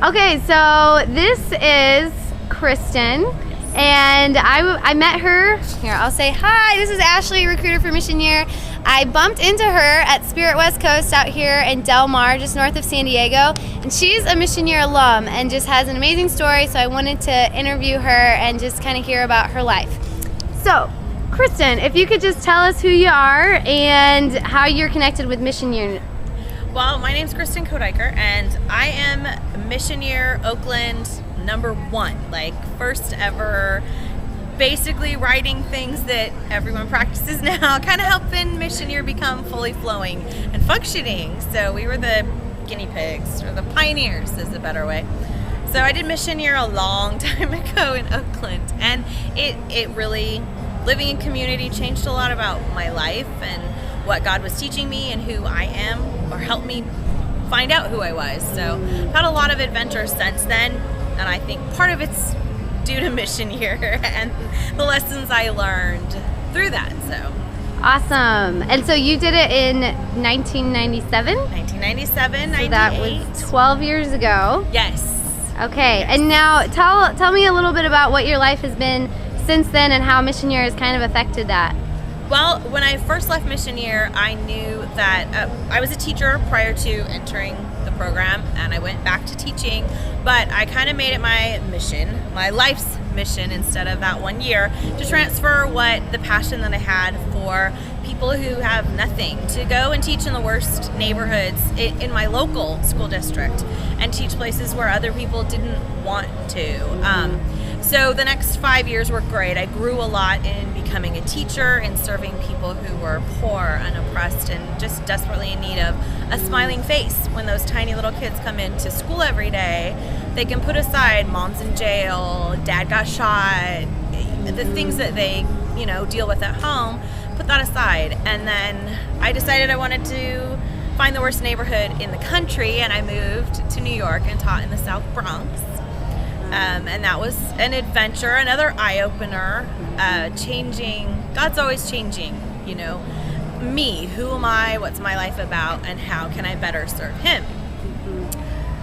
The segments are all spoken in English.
Okay, so this is Kristen, and I met her. Here, I'll say hi. This is Ashley, recruiter for Mission Year. I bumped into her at Spirit West Coast out here in Del Mar, just north of San Diego, and she's a Mission Year alum and just has an amazing story, so I wanted to interview her and just kind of hear about her life. So, Kristen, if you could just tell us who you are and how you're connected with Mission Year. Well, my name's Kristen Koedyker, and I am Mission Year Oakland #1, like first ever, basically writing things that everyone practices now, kind of helping Mission Year become fully flowing and functioning. So we were the guinea pigs, or the pioneers is a better way. So I did Mission Year a long time ago in Oakland, and it really, living in community changed a lot about my life and what God was teaching me and who I am, or helped me find out who I was. So I've had a lot of adventures since then, and I think part of it's due to Mission Year and the lessons I learned through that. So awesome. And so you did it in 1997? 1997, so that was 12 years ago. Yes. Okay, yes. And now tell me a little bit about what your life has been since then and how Mission Year has kind of affected that. Well, when I first left Mission Year, I knew that I was a teacher prior to entering the program, and I went back to teaching, but I kind of made it my mission, my life's mission, instead of that 1 year, to transfer the passion that I had for people who have nothing, to go and teach in the worst neighborhoods in my local school district and teach places where other people didn't want to. So the next 5 years were great. I grew a lot in becoming a teacher and serving people who were poor and oppressed and just desperately in need of a smiling face. When those tiny little kids come into school every day, they can put aside mom's in jail, dad got shot, the things that they, deal with at home, put that aside. And then I decided I wanted to find the worst neighborhood in the country, and I moved to New York and taught in the South Bronx. And that was an adventure, another eye-opener, changing. God's always changing, me, who am I, what's my life about, and how can I better serve Him?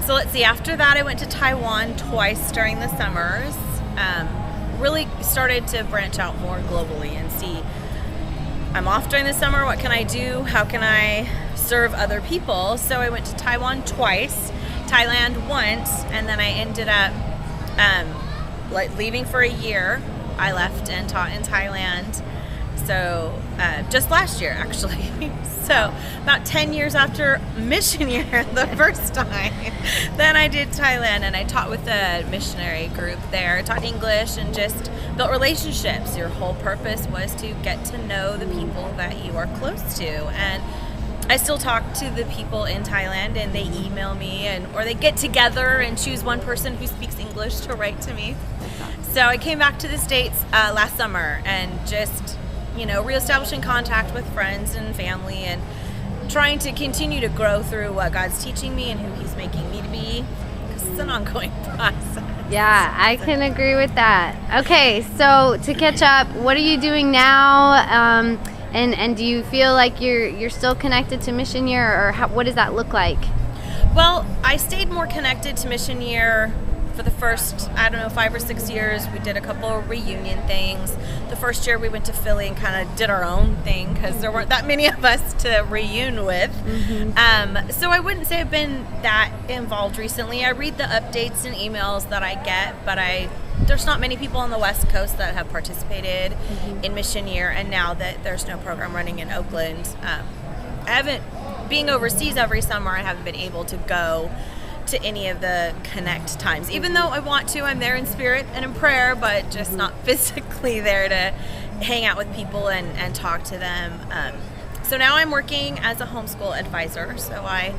So let's see, after that I went to Taiwan twice during the summers, really started to branch out more globally and see, I'm off during the summer, what can I do, how can I serve other people? So I went to Taiwan twice, Thailand once, and then I ended up leaving for a year. I left and taught in Thailand, so just last year actually. So about 10 years after Mission Year the first time, then I did Thailand, and I taught with a missionary group there, taught English and just built relationships. Your whole purpose was to get to know the people that you are close to, and I still talk to the people in Thailand, and they email me, or they get together and choose one person who speaks English to write to me. So I came back to the States last summer and just, reestablishing contact with friends and family and trying to continue to grow through what God's teaching me and who He's making me to be, because it's an ongoing process. Yeah, I can agree with that. Okay, so to catch up, what are you doing now? And do you feel like you're still connected to Mission Year, or what does that look like? Well, I stayed more connected to Mission Year for the first, 5 or 6 years. We did a couple of reunion things. The first year we went to Philly and kind of did our own thing because there weren't that many of us to reunion with. Mm-hmm. So I wouldn't say I've been that involved recently. I read the updates and emails that I get, but there's not many people on the West Coast that have participated in Mission Year, and now that there's no program running in Oakland, being overseas every summer, I haven't been able to go to any of the connect times. Even though I want to, I'm there in spirit and in prayer, but just not physically there to hang out with people and talk to them. So now I'm working as a homeschool advisor, so I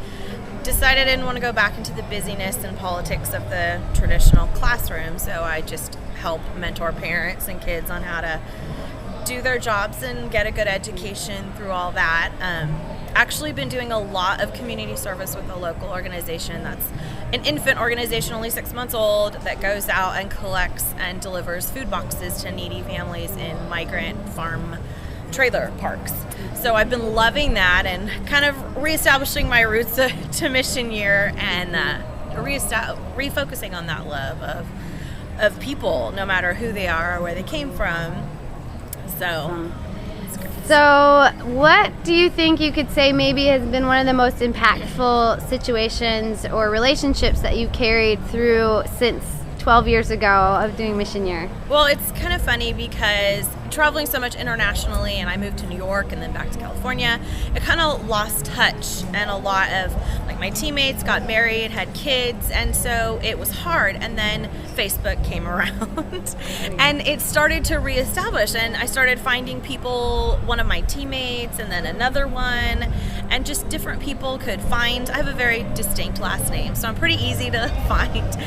decided I didn't want to go back into the busyness and politics of the traditional classroom, so I just help mentor parents and kids on how to do their jobs and get a good education through all that. Actually been doing a lot of community service with a local organization that's an infant organization, only 6 months old, that goes out and collects and delivers food boxes to needy families in migrant farm trailer parks. So I've been loving that and kind of reestablishing my roots to Mission Year, and refocusing on that love of people, no matter who they are or where they came from. So, it's great. So what do you think you could say maybe has been one of the most impactful situations or relationships that you carried through since 12 years ago of doing Mission Year? Well, it's kind of funny because traveling so much internationally, and I moved to New York and then back to California, it kind of lost touch, and a lot of like my teammates got married, had kids, and so it was hard. And then Facebook came around and it started to reestablish, and I started finding people, one of my teammates and then another one, and just different people could find. I have a very distinct last name, so I'm pretty easy to find.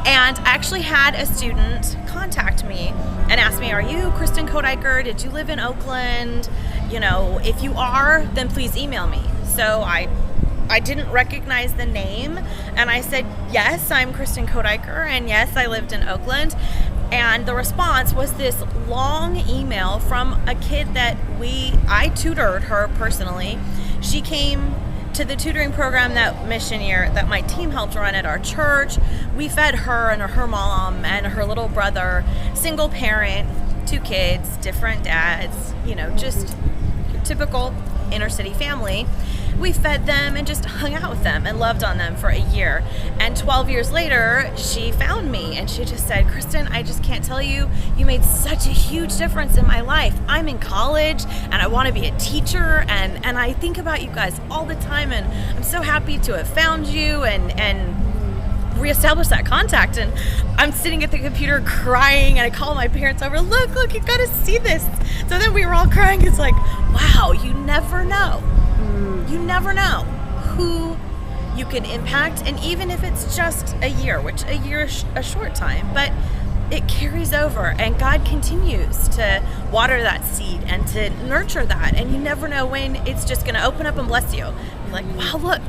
And I actually had a student contact me and ask me, "Are you Kristen Koedyker? Did you live in Oakland? You know, if you are, then please email me." So I didn't recognize the name, and I said, "Yes, I'm Kristen Koedyker, and yes, I lived in Oakland." And the response was this long email from a kid that I tutored her personally. She came to the tutoring program that Mission Year that my team helped run at our church. We fed her and her mom and her little brother, single parent, 2 kids, different dads, you know, just typical inner city family. We fed them and just hung out with them and loved on them for a year. And 12 years later, she found me and she just said, "Kristen, I just can't tell you, you made such a huge difference in my life. I'm in college and I want to be a teacher, and I think about you guys all the time, and I'm so happy to have found you and reestablish that contact." And I'm sitting at the computer crying, and I call my parents over, look, you gotta see this. So then we were all crying. It's like, wow, you never know. You never know who you can impact, and even if it's just a year, which a year is a short time, but it carries over, and God continues to water that seed and to nurture that, and you never know when it's just going to open up and bless you. You're like, wow, look,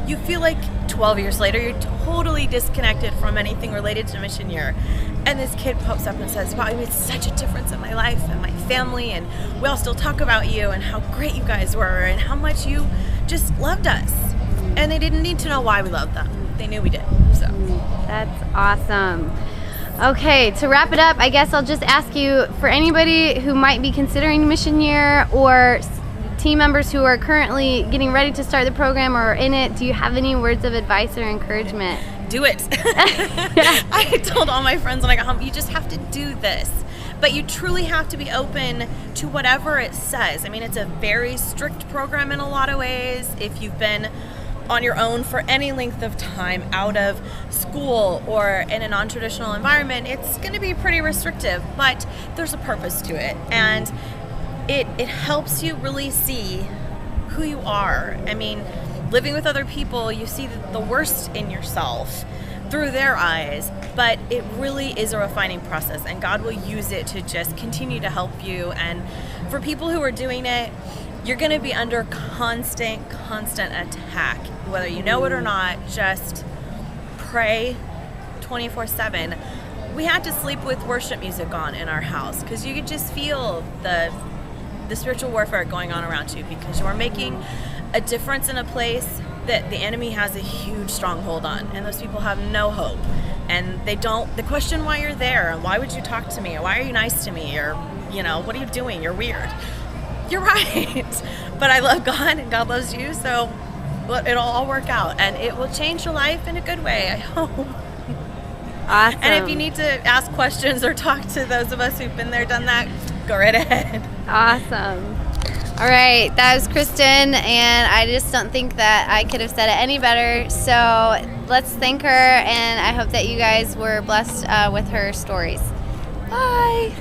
you feel like 12 years later you're totally disconnected from anything related to Mission Year, and this kid pops up and says, "Wow, you made such a difference in my life and my family, and we all still talk about you and how great you guys were and how much you just loved us." And they didn't need to know why we loved them. They knew we did. So that's awesome. Okay, to wrap it up, I guess I'll just ask you, for anybody who might be considering Mission Year or team members who are currently getting ready to start the program or in it, do you have any words of advice or encouragement? Do it. I told all my friends when I got home, you just have to do this. But you truly have to be open to whatever it says. I mean, it's a very strict program in a lot of ways. If you've been on your own for any length of time out of school or in a non-traditional environment, it's going to be pretty restrictive, but there's a purpose to it. And it helps you really see who you are. I mean, living with other people, you see the worst in yourself through their eyes, but it really is a refining process, and God will use it to just continue to help you. And for people who are doing it, you're going to be under constant attack, whether you know it or not. Just pray 24/7. We had to sleep with worship music on in our house because you could just feel the spiritual warfare going on around you, because you are making a difference in a place that the enemy has a huge stronghold on, and those people have no hope, and they question why you're there, and why would you talk to me, or why are you nice to me, or, you know, what are you doing, you're weird. You're right. But I love God and God loves you, so it'll all work out, and it will change your life in a good way, I hope. Awesome. And if you need to ask questions or talk to those of us who've been there, done that, go right ahead. Awesome. All right, that was Kristen, and I just don't think that I could have said it any better. So let's thank her, and I hope that you guys were blessed with her stories. Bye.